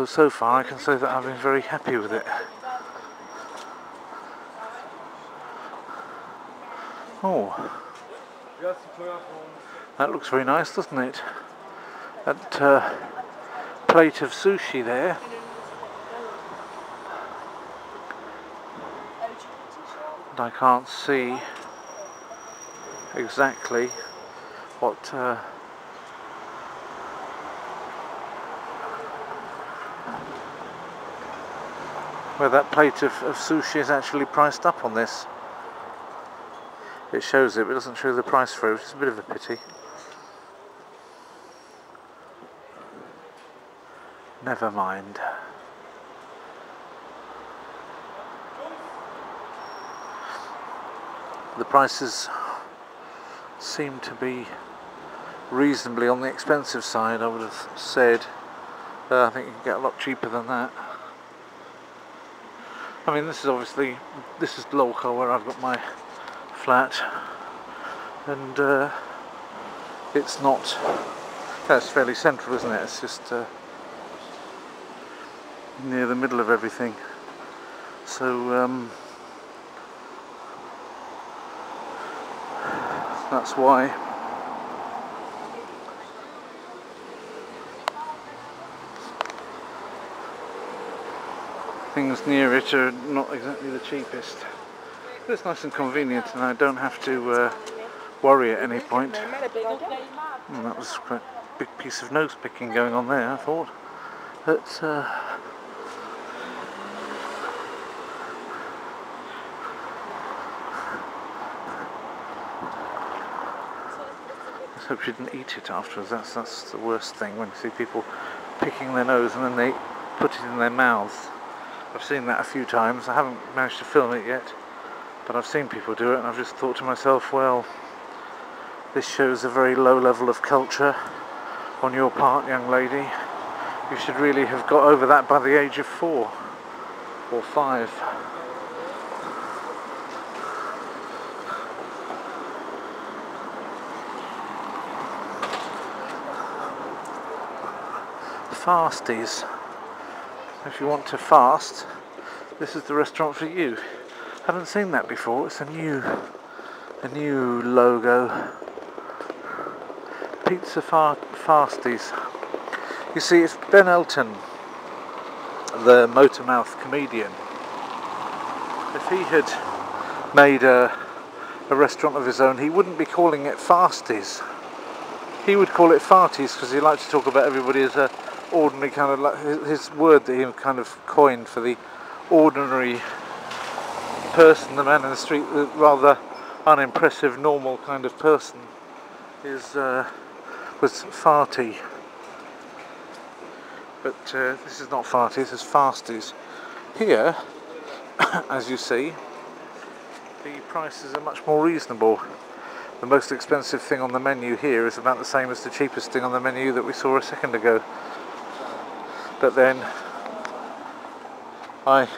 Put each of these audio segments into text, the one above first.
So far I can say that I've been very happy with it. Oh, that looks very nice, doesn't it? That plate of sushi there. And I can't see exactly what where that plate of sushi is actually priced up on this. It shows it, but it doesn't show the price for it, which is a bit of a pity. Never mind. The prices seem to be reasonably on the expensive side, I would have said. I think you can get a lot cheaper than that. I mean, this is local where I've got my flat, and it's not. That's fairly central, isn't it? It's just near the middle of everything. So that's why. Things near it are not exactly the cheapest. But it's nice and convenient, and I don't have to worry at any point. That was quite a big piece of nose picking going on there, I thought. But let's hope she didn't eat it afterwards. That's the worst thing, when you see people picking their nose and then they put it in their mouths. I've seen that a few times. I haven't managed to film it yet, but I've seen people do it, and I've just thought to myself, well, this shows a very low level of culture on your part, young lady. You should really have got over that by the age of 4 or 5. Fasties. If you want to fast, this is the restaurant for you. Haven't seen that before. It's a new logo. Pizza Fasties. You see, it's Ben Elton, the Motormouth comedian. If he had made a restaurant of his own, he wouldn't be calling it Fasties. He would call it Farties, because he likes to talk about everybody as a ordinary kind of, like his word that he kind of coined for the ordinary person, the man in the street, the rather unimpressive, normal kind of person, was farty. But this is not farty, this is Fasties. Here, as you see, the prices are much more reasonable. The most expensive thing on the menu here is about the same as the cheapest thing on the menu that we saw a second ago. But then I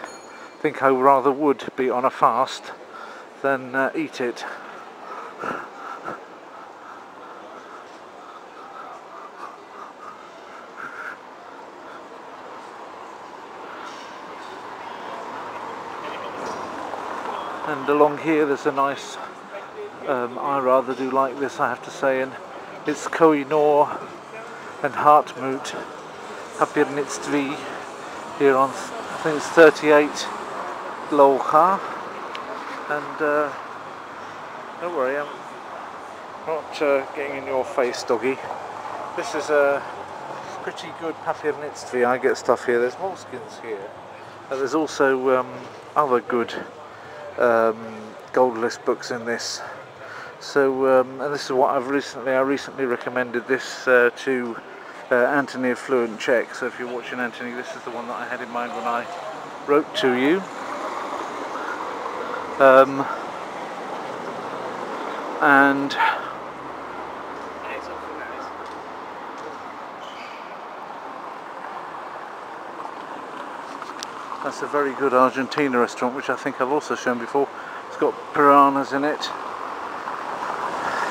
think I rather would be on a fast than eat it. And along here there's a nice, I rather do like this, I have to say, and it's Koh-i-Noor and Hartmut Papirnitsvi here on, I think it's 38 Lolha, and don't worry, I'm not getting in your face, doggy. This is a pretty good Papirnitsvi. I get stuff here. There's moleskins here. There's also other good gold list books in this. So, and this is what I recently recommended this to Anthony of Fluent Czech. So if you're watching Anthony, this is the one that I had in mind when I wrote to you. And that's a very good Argentina restaurant, which I think I've also shown before. It's got piranhas in it.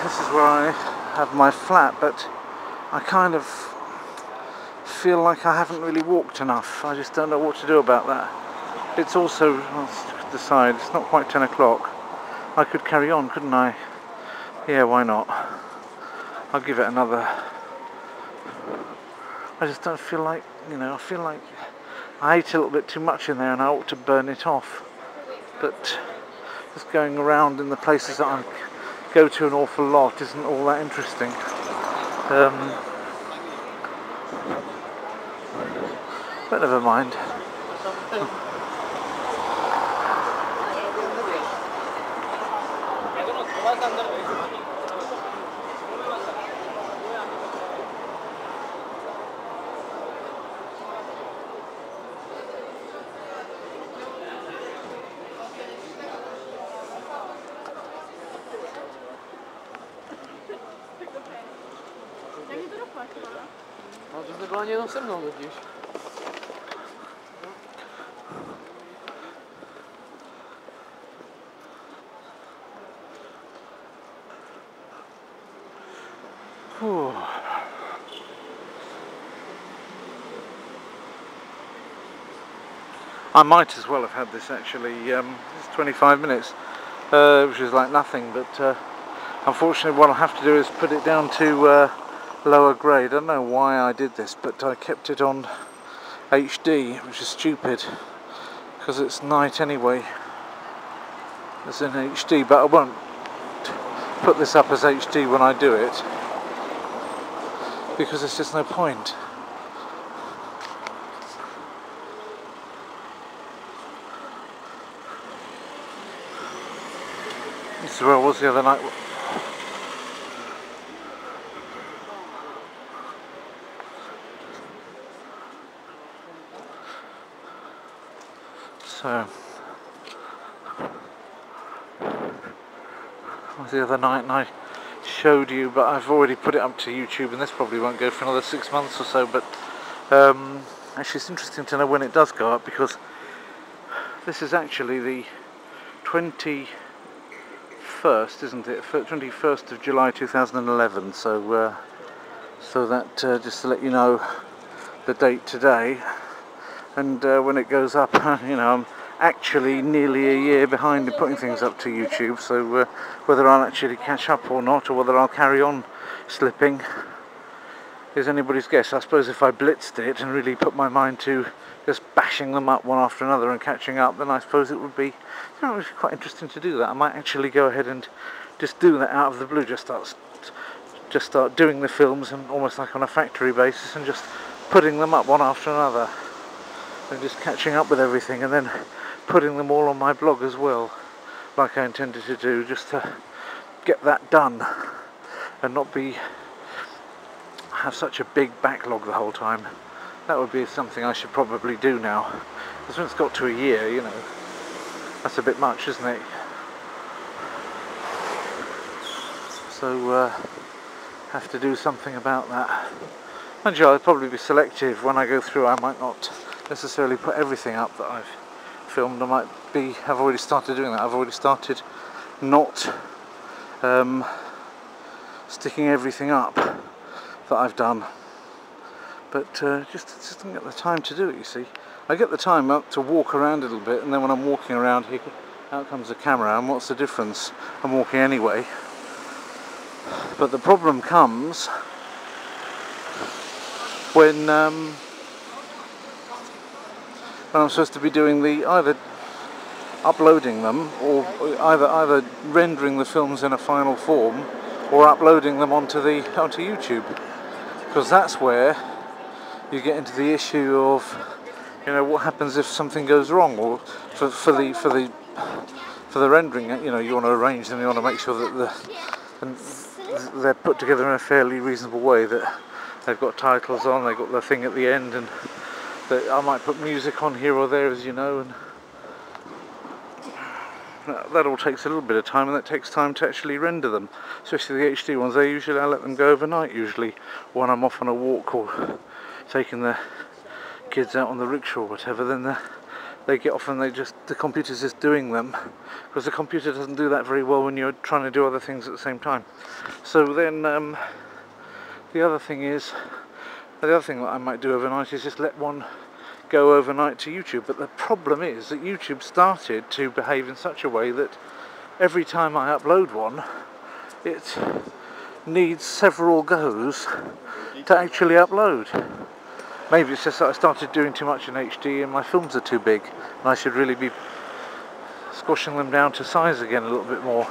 This is where I have my flat, but I kind of feel like I haven't really walked enough. I just don't know what to do about that. It's also, let's decide, it's not quite 10 o'clock. I could carry on, couldn't I? Yeah, why not? I'll give it another. I just don't feel like, I feel like I ate a little bit too much in there and I ought to burn it off. But just going around in the places that I go to an awful lot isn't all that interesting. But never mind. Była nie jedną ze mną gdzieś. I might as well have had this actually. It's 25 minutes, which is like nothing, but unfortunately what I'll have to do is put it down to lower grade. I don't know why I did this, but I kept it on HD, which is stupid because it's night anyway. It's in HD, but I won't put this up as HD when I do it because there's just no point. This is where I was the other night. So, was the other night and I showed you, but I've already put it up to YouTube and this probably won't go for another 6 months or so, but actually it's interesting to know when it does go up because this is actually the 21st, isn't it? 21st of July 2011, so that just to let you know the date today. And when it goes up, I'm actually nearly a year behind in putting things up to YouTube, so whether I'll actually catch up or not, or whether I'll carry on slipping, is anybody's guess. I suppose if I blitzed it and really put my mind to just bashing them up one after another and catching up, then I suppose it would be, it would be quite interesting to do that. I might actually go ahead and just do that out of the blue, just start doing the films and almost like on a factory basis and just putting them up one after another. And just catching up with everything and then putting them all on my blog as well, like I intended to do, just to get that done and not have such a big backlog the whole time. That would be something I should probably do now, because when it's got to a year, that's a bit much, isn't it? So have to do something about that. And I'll probably be selective when I go through. I might not necessarily put everything up that I've filmed. I've already started doing that. I've already started not sticking everything up that I've done, but just don't get the time to do it, you see. I get the time up to walk around a little bit, and then when I'm walking around here, out comes the camera, and what's the difference? I'm walking anyway. But the problem comes when I'm supposed to be doing either uploading them or either rendering the films in a final form or uploading them onto YouTube, because that's where you get into the issue of what happens if something goes wrong, or for the rendering. You want to arrange them, you want to make sure that they're put together in a fairly reasonable way, that they've got titles on, they've got the thing at the end, and that I might put music on here or there, as you know, and that all takes a little bit of time, and that takes time to actually render them, especially the HD ones. I let them go overnight, usually when I'm off on a walk or taking the kids out on the rickshaw or whatever. Then they get off and the computer's just doing them, because the computer doesn't do that very well when you're trying to do other things at the same time. So then the other thing is, The other thing that I might do overnight is just let one go overnight to YouTube, but the problem is that YouTube started to behave in such a way that every time I upload one, it needs several goes to actually upload. Maybe it's just that I started doing too much in HD and my films are too big, and I should really be squashing them down to size again a little bit more.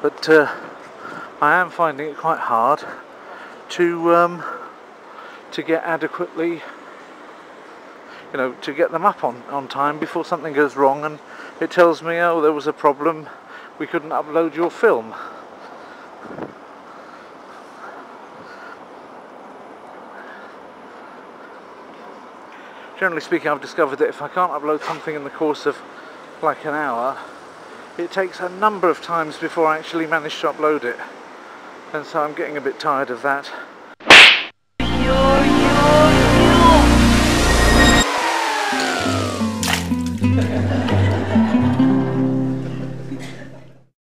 But I am finding it quite hard to get adequately, you know, to get them up on time before something goes wrong and it tells me, oh, there was a problem, we couldn't upload your film. Generally speaking, I've discovered that if I can't upload something in the course of like an hour, it takes a number of times before I actually manage to upload it, and so I'm getting a bit tired of that.